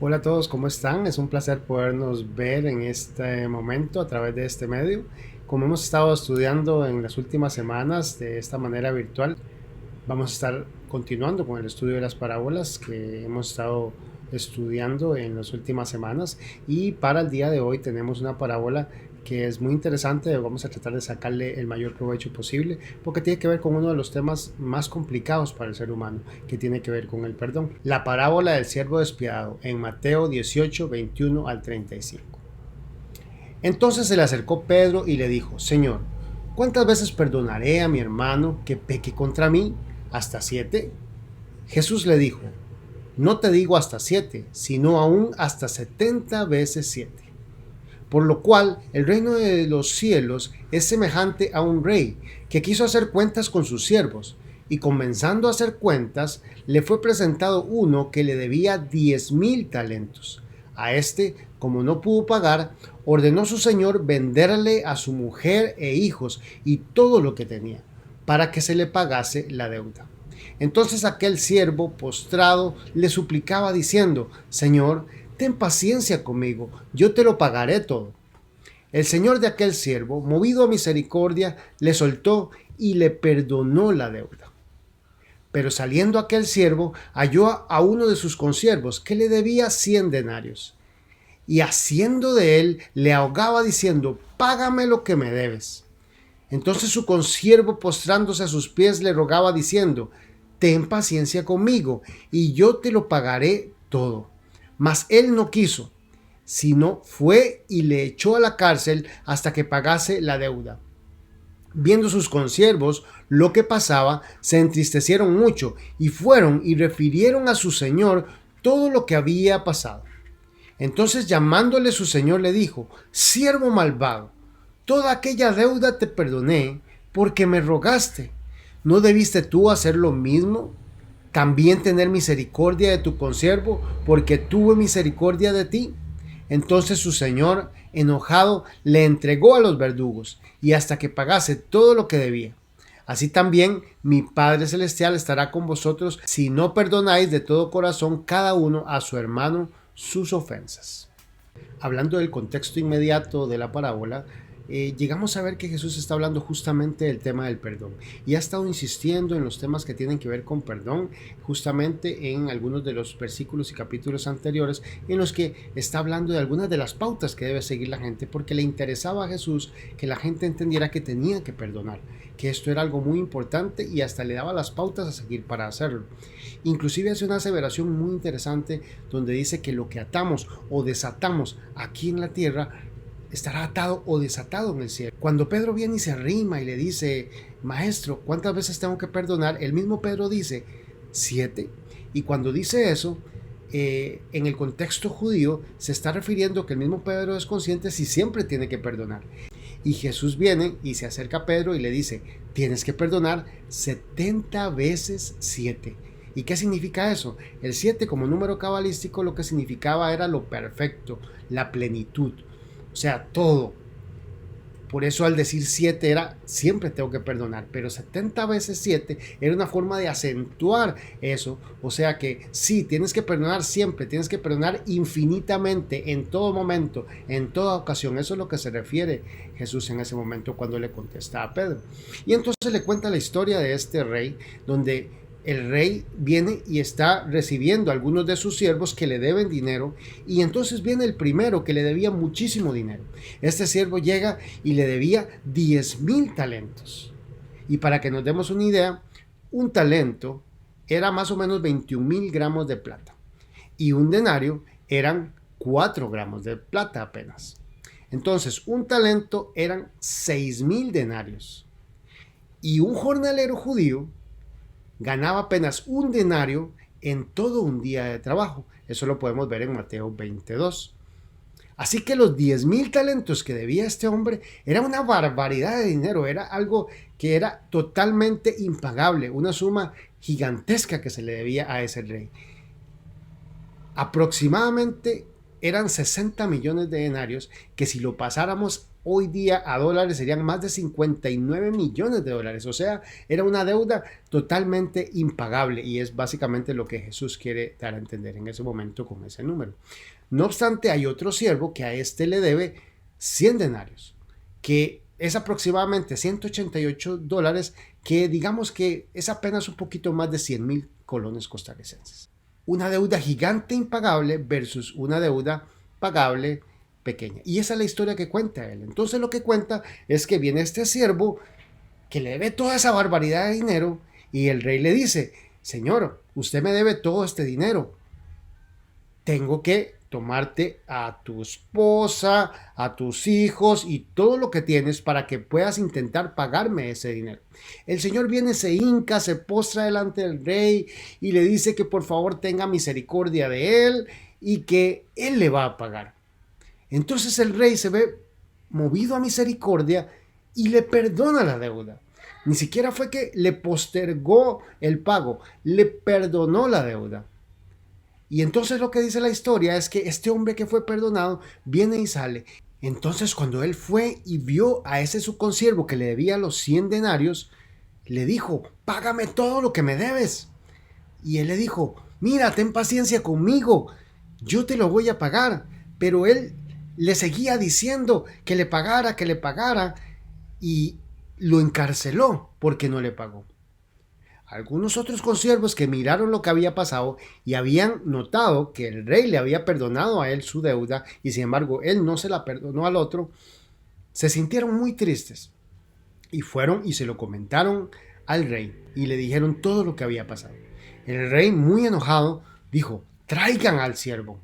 Hola a todos, ¿cómo están? Es un placer podernos ver en este momento a través de este medio. Como hemos estado estudiando en las últimas semanas de esta manera virtual, vamos a estar continuando con el estudio de las parábolas que hemos estado estudiando en las últimas semanas, y para el día de hoy tenemos una parábola que es muy interesante. Vamos a tratar de sacarle el mayor provecho posible porque tiene que ver con uno de los temas más complicados para el ser humano, que tiene que ver con el perdón. La parábola del siervo despiadado en Mateo 18, 21 al 35. Entonces se le acercó Pedro y le dijo: Señor, ¿cuántas veces perdonaré a mi hermano que peque contra mí? ¿Hasta 7? Jesús le dijo: no te digo hasta 7, sino aún hasta 70 veces 7. Por lo cual el reino de los cielos es semejante a un rey que quiso hacer cuentas con sus siervos, y comenzando a hacer cuentas, le fue presentado uno que le debía 10,000 talentos. A este, como no pudo pagar, ordenó su señor venderle a su mujer e hijos y todo lo que tenía, para que se le pagase la deuda. Entonces aquel siervo, postrado, le suplicaba diciendo: Señor, ten paciencia conmigo, yo te lo pagaré todo. El señor de aquel siervo, movido a misericordia, le soltó y le perdonó la deuda. Pero saliendo aquel siervo, halló a uno de sus consiervos que le debía 100 denarios. Y haciendo de él, le ahogaba diciendo: págame lo que me debes. Entonces su consiervo, postrándose a sus pies, le rogaba diciendo: ten paciencia conmigo, y yo te lo pagaré todo. Mas él no quiso, sino fue y le echó a la cárcel hasta que pagase la deuda. Viendo sus consiervos lo que pasaba, se entristecieron mucho, y fueron y refirieron a su señor todo lo que había pasado. Entonces, llamándole su señor, le dijo: siervo malvado, toda aquella deuda te perdoné porque me rogaste. ¿No debiste tú hacer lo mismo? También tener misericordia de tu consiervo, porque tuve misericordia de ti. Entonces su señor, enojado, le entregó a los verdugos, y hasta que pagase todo lo que debía. Así también mi Padre Celestial estará con vosotros si no perdonáis de todo corazón cada uno a su hermano sus ofensas. Hablando del contexto inmediato de la parábola, llegamos a ver que Jesús está hablando justamente del tema del perdón, y ha estado insistiendo en los temas que tienen que ver con perdón, justamente en algunos de los versículos y capítulos anteriores, en los que está hablando de algunas de las pautas que debe seguir la gente, porque le interesaba a Jesús que la gente entendiera que tenía que perdonar, que esto era algo muy importante, y hasta le daba las pautas a seguir para hacerlo. Inclusive hace una aseveración muy interesante donde dice que lo que atamos o desatamos aquí en la tierra estará atado o desatado en el cielo. Cuando Pedro viene y se arrima y le dice: maestro, ¿cuántas veces tengo que perdonar? El mismo Pedro dice: 7. Y cuando dice eso, en el contexto judío se está refiriendo que el mismo Pedro es consciente si siempre tiene que perdonar. Y Jesús viene y se acerca a Pedro y le dice: tienes que perdonar 70 veces 7. ¿Y qué significa eso? El 7 como número cabalístico lo que significaba era lo perfecto, la plenitud, o sea, todo. Por eso al decir 7 era siempre tengo que perdonar, pero 70 veces 7 era una forma de acentuar eso. O sea que sí, tienes que perdonar siempre, tienes que perdonar infinitamente, en todo momento, en toda ocasión. Eso es lo que se refiere Jesús en ese momento cuando le contesta a Pedro. Y entonces le cuenta la historia de este rey, donde el rey viene y está recibiendo a algunos de sus siervos que le deben dinero, y entonces viene el primero que le debía muchísimo dinero. Este siervo llega y le debía 10,000 talentos. Y para que nos demos una idea, un talento era más o menos 21,000 gramos de plata, y un denario eran 4 gramos de plata apenas. Entonces, un talento eran 6,000 denarios. Y un jornalero judío ganaba apenas un denario en todo un día de trabajo. Eso lo podemos ver en Mateo 22. Así que los 10,000 talentos que debía este hombre era una barbaridad de dinero, era algo que era totalmente impagable, una suma gigantesca que se le debía a ese rey. Aproximadamente eran 60 millones de denarios, que si lo pasáramos hoy día a dólares serían más de 59 millones de dólares. O sea, era una deuda totalmente impagable, y es básicamente lo que Jesús quiere dar a entender en ese momento con ese número. No obstante, hay otro siervo que a este le debe 100 denarios, que es aproximadamente 188 dólares, que digamos que es apenas un poquito más de 100,000 colones costarricenses. Una deuda gigante impagable versus una deuda pagable pequeña. Y esa es la historia que cuenta él. Entonces lo que cuenta es que viene este siervo que le debe toda esa barbaridad de dinero, y el rey le dice: Señor, usted me debe todo este dinero. Tengo que tomarte a tu esposa, a tus hijos y todo lo que tienes para que puedas intentar pagarme ese dinero. El señor viene, se hinca, se postra delante del rey y le dice que por favor tenga misericordia de él y que él le va a pagar. Entonces el rey se ve movido a misericordia y le perdona la deuda. Ni siquiera fue que le postergó el pago, le perdonó la deuda. Y entonces lo que dice la historia es que este hombre que fue perdonado viene y sale. Entonces cuando él fue y vio a ese su consiervo que le debía los 100 denarios, le dijo: págame todo lo que me debes. Y él le dijo: mira, ten paciencia conmigo, yo te lo voy a pagar. Pero él le seguía diciendo que le pagara, y lo encarceló porque no le pagó. Algunos otros consiervos que miraron lo que había pasado y habían notado que el rey le había perdonado a él su deuda, y sin embargo él no se la perdonó al otro, se sintieron muy tristes y fueron y se lo comentaron al rey y le dijeron todo lo que había pasado. El rey, muy enojado, dijo: traigan al siervo.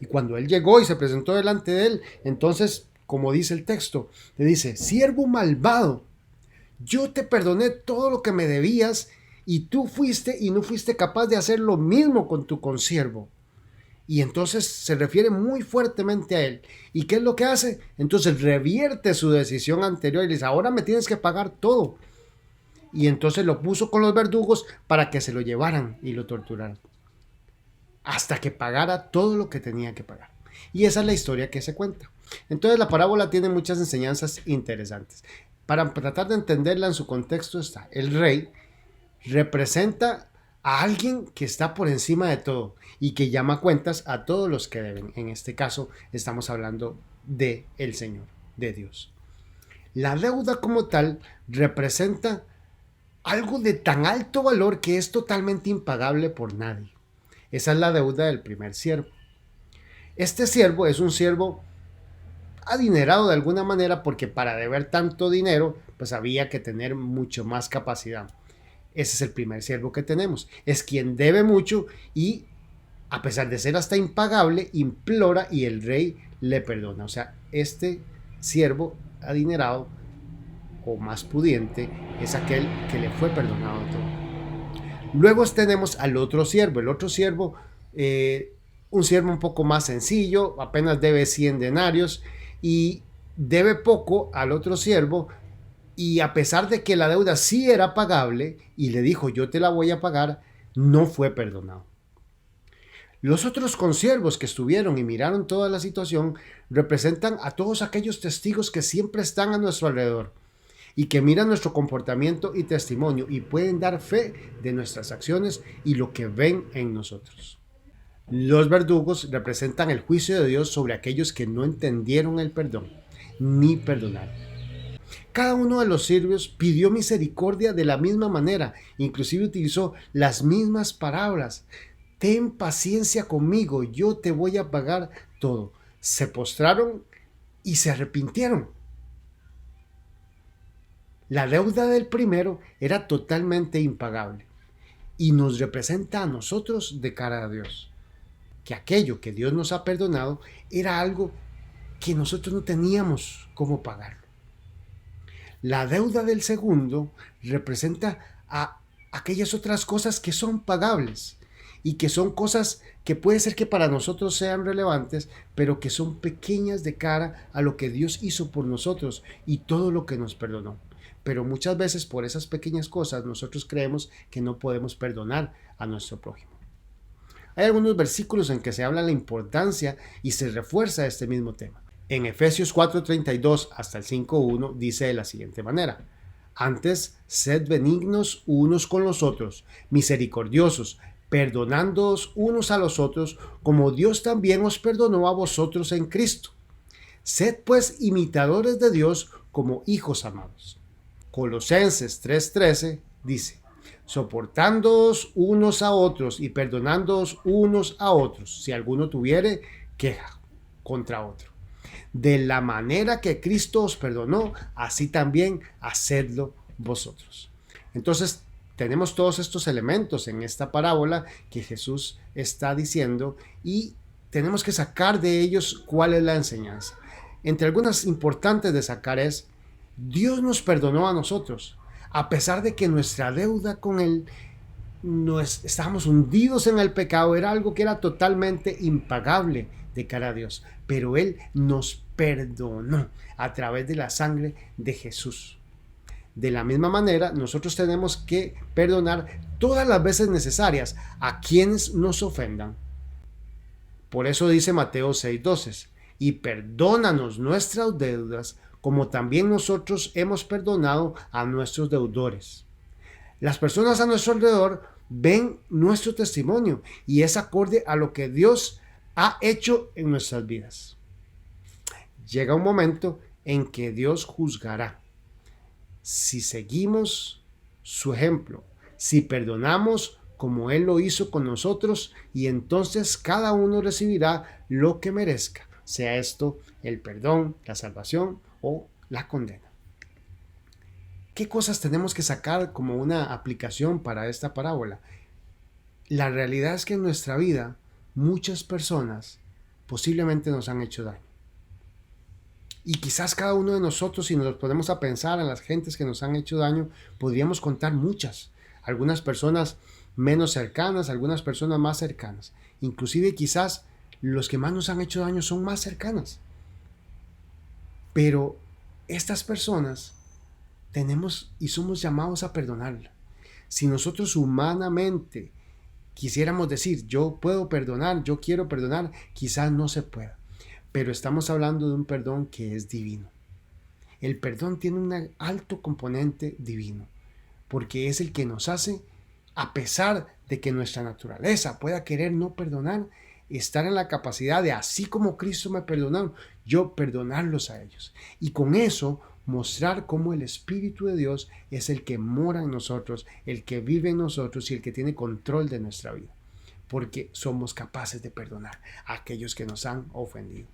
Y cuando él llegó y se presentó delante de él, entonces, como dice el texto, le dice: siervo malvado, yo te perdoné todo lo que me debías, y tú fuiste y no fuiste capaz de hacer lo mismo con tu consiervo. Y entonces se refiere muy fuertemente a él. ¿Y qué es lo que hace? Entonces revierte su decisión anterior y le dice: ahora me tienes que pagar todo. Y entonces lo puso con los verdugos para que se lo llevaran y lo torturaran, hasta que pagara todo lo que tenía que pagar. Y esa es la historia que se cuenta. Entonces la parábola tiene muchas enseñanzas interesantes. Para tratar de entenderla en su contexto está: el rey representa a alguien que está por encima de todo y que llama cuentas a todos los que deben. En este caso estamos hablando de el Señor, de Dios. La deuda como tal representa algo de tan alto valor que es totalmente impagable por nadie. Esa es la deuda del primer siervo. Este siervo es un siervo adinerado de alguna manera, porque para deber tanto dinero pues había que tener mucho más capacidad. Ese es el primer siervo que tenemos. Es quien debe mucho y, a pesar de ser hasta impagable, implora y el rey le perdona. O sea, este siervo adinerado o más pudiente es aquel que le fue perdonado todo. Luego tenemos al otro siervo. El otro siervo, un siervo un poco más sencillo, apenas debe 100 denarios y debe poco al otro siervo. Y a pesar de que la deuda sí era pagable y le dijo: yo te la voy a pagar, no fue perdonado. Los otros consiervos que estuvieron y miraron toda la situación representan a todos aquellos testigos que siempre están a nuestro alrededor y que miran nuestro comportamiento y testimonio y pueden dar fe de nuestras acciones y lo que ven en nosotros. Los verdugos representan el juicio de Dios sobre aquellos que no entendieron el perdón ni perdonaron. Cada uno de los siervos pidió misericordia de la misma manera, inclusive utilizó las mismas palabras: ten paciencia conmigo, yo te voy a pagar todo. Se postraron y se arrepintieron. La deuda del primero era totalmente impagable y nos representa a nosotros de cara a Dios, que aquello que Dios nos ha perdonado era algo que nosotros no teníamos cómo pagar. La deuda del segundo representa a aquellas otras cosas que son pagables y que son cosas que puede ser que para nosotros sean relevantes, pero que son pequeñas de cara a lo que Dios hizo por nosotros y todo lo que nos perdonó. Pero muchas veces por esas pequeñas cosas nosotros creemos que no podemos perdonar a nuestro prójimo. Hay algunos versículos en que se habla de la importancia y se refuerza este mismo tema. En Efesios 4:32 hasta el 5:1 dice de la siguiente manera: antes, sed benignos unos con los otros, misericordiosos, perdonándoos unos a los otros, como Dios también os perdonó a vosotros en Cristo. Sed pues imitadores de Dios como hijos amados. Colosenses 3:13 dice: soportándoos unos a otros y perdonándoos unos a otros, si alguno tuviere queja contra otro. De la manera que Cristo os perdonó, así también hacedlo vosotros. Entonces, tenemos todos estos elementos en esta parábola que Jesús está diciendo y tenemos que sacar de ellos cuál es la enseñanza. Entre algunas importantes de sacar es: Dios nos perdonó a nosotros, a pesar de que nuestra deuda con Él, estábamos hundidos en el pecado, era algo que era totalmente impagable de cara a Dios, pero Él nos perdonó a través de la sangre de Jesús. De la misma manera, nosotros tenemos que perdonar todas las veces necesarias a quienes nos ofendan. Por eso dice Mateo 6:12: y perdónanos nuestras deudas, como también nosotros hemos perdonado a nuestros deudores. Las personas a nuestro alrededor ven nuestro testimonio y es acorde a lo que Dios ha hecho en nuestras vidas. Llega un momento en que Dios juzgará. Si seguimos su ejemplo, si perdonamos como Él lo hizo con nosotros, y entonces cada uno recibirá lo que merezca, sea esto el perdón, la salvación o la condena. ¿Qué cosas tenemos que sacar como una aplicación para esta parábola? La realidad es que en nuestra vida muchas personas posiblemente nos han hecho daño. Y quizás cada uno de nosotros, si nos ponemos a pensar en las gentes que nos han hecho daño, podríamos contar muchas. Algunas personas menos cercanas, algunas personas más cercanas. Inclusive quizás los que más nos han hecho daño son más cercanas. Pero estas personas tenemos y somos llamados a perdonarla. Si nosotros humanamente quisiéramos decir, yo puedo perdonar, yo quiero perdonar, quizás no se pueda. Pero estamos hablando de un perdón que es divino. El perdón tiene un alto componente divino, porque es el que nos hace, a pesar de que nuestra naturaleza pueda querer no perdonar, estar en la capacidad de, así como Cristo me perdonó, yo perdonarlos a ellos. Y con eso mostrar cómo el Espíritu de Dios es el que mora en nosotros, el que vive en nosotros y el que tiene control de nuestra vida. Porque somos capaces de perdonar a aquellos que nos han ofendido.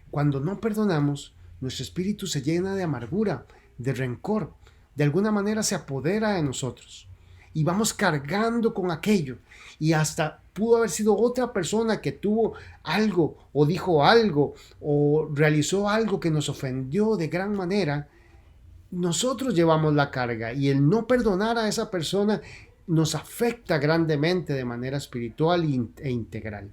Cuando no perdonamos, nuestro espíritu se llena de amargura, de rencor. De alguna manera se apodera de nosotros. Y vamos cargando con aquello. Y hasta pudo haber sido otra persona que tuvo algo o dijo algo o realizó algo que nos ofendió de gran manera. Nosotros llevamos la carga y el no perdonar a esa persona nos afecta grandemente de manera espiritual e integral.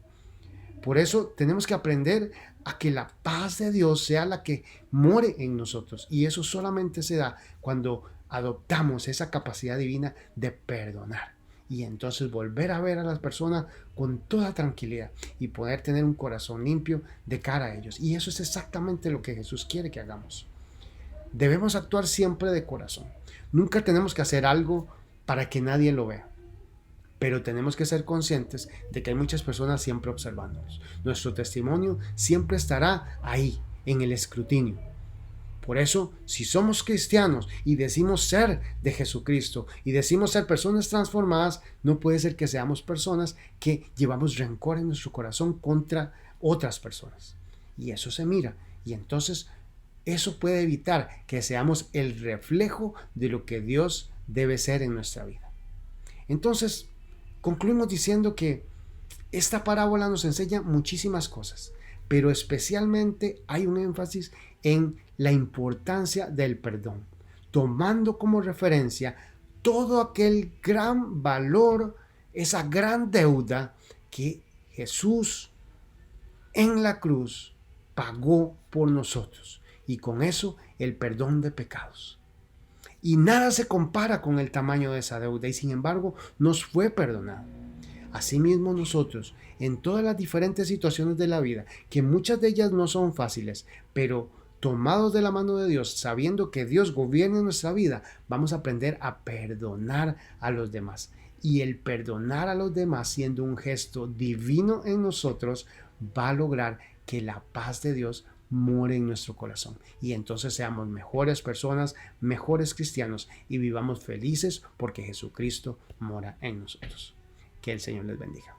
Por eso tenemos que aprender a que la paz de Dios sea la que more en nosotros. Y eso solamente se da cuando adoptamos esa capacidad divina de perdonar. Y entonces volver a ver a las personas con toda tranquilidad y poder tener un corazón limpio de cara a ellos. Y eso es exactamente lo que Jesús quiere que hagamos. Debemos actuar siempre de corazón. Nunca tenemos que hacer algo para que nadie lo vea. Pero tenemos que ser conscientes de que hay muchas personas siempre observándonos. Nuestro testimonio siempre estará ahí, en el escrutinio. Por eso, si somos cristianos y decimos ser de Jesucristo y decimos ser personas transformadas, no puede ser que seamos personas que llevamos rencor en nuestro corazón contra otras personas. Y eso se mira. Y entonces, eso puede evitar que seamos el reflejo de lo que Dios debe ser en nuestra vida. Entonces, concluimos diciendo que esta parábola nos enseña muchísimas cosas, pero especialmente hay un énfasis en la importancia del perdón, tomando como referencia todo aquel gran valor, esa gran deuda que Jesús en la cruz pagó por nosotros, y con eso el perdón de pecados. Y nada se compara con el tamaño de esa deuda, y sin embargo nos fue perdonado. Asimismo nosotros, en todas las diferentes situaciones de la vida, que muchas de ellas no son fáciles, pero tomados de la mano de Dios, sabiendo que Dios gobierna nuestra vida, vamos a aprender a perdonar a los demás. Y el perdonar a los demás, siendo un gesto divino en nosotros, va a lograr que la paz de Dios more en nuestro corazón. Y entonces seamos mejores personas, mejores cristianos y vivamos felices porque Jesucristo mora en nosotros. Que el Señor les bendiga.